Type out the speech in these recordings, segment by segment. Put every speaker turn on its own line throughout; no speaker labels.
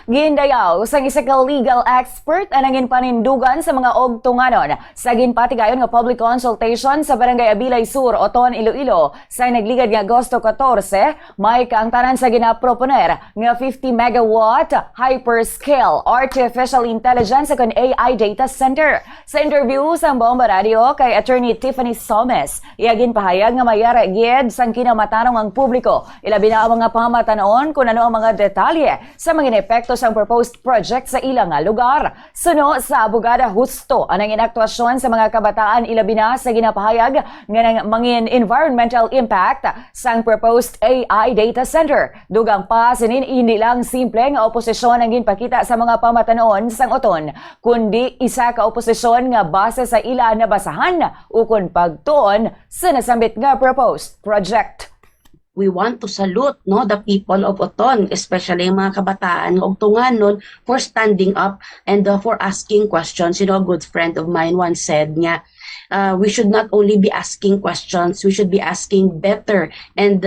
Gindayaw sang isa ka legal expert anangin panindugan sa mga ogtunganon sa ginpatigayon nga public consultation sa Barangay Abilay Sur, Oton, Iloilo sa nagligad nga Agosto 14, may kaangtanan sa ginaproponer nga 50 megawatt hyperscale artificial intelligence kon AI data center. Sa interview sa Bomba Radio kay Attorney Tiffany Somes, iyagin pahayag nga mayara gid sang kinamatanong ang publiko. Ilabi na ang mga pamatanon kung ano ang mga detalye sa mga epekto sa proposed project sa ilang lugar. Suno sa abogada Husto anang inaktwasyon sa mga kabataan ilabi na sa ginapahayag nga ng mangin environmental impact sang proposed AI data center. Dugang pa sinin hindi lang simple nga oposisyon ang ginpakita sa mga pamatanon sang Oton, kundi isa ka oposisyon nga base sa ila na basahan ukon pagtuon sa nasambit nga proposed project.
We want to salute the people of Oton, especially yung mga kabataan og tunganon for standing up and for asking questions. A good friend of mine once said nga, we should not only be asking questions, we should be asking better and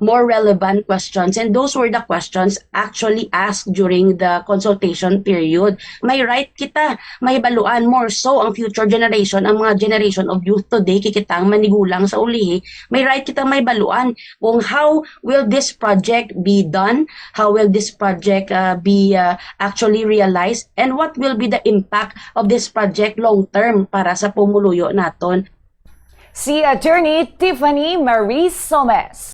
more relevant questions. And those were the questions actually asked during the consultation period. May right kita, may baluan more so ang future generation, ang mga generation of youth today, kikitang manigulang sa ulihi, may right kita may baluan kung how will this project be done, how will this project be actually realized, and what will be the impact of this project long term para sa pumuluyo naton.
Si Attorney Tiffany Marie Somes.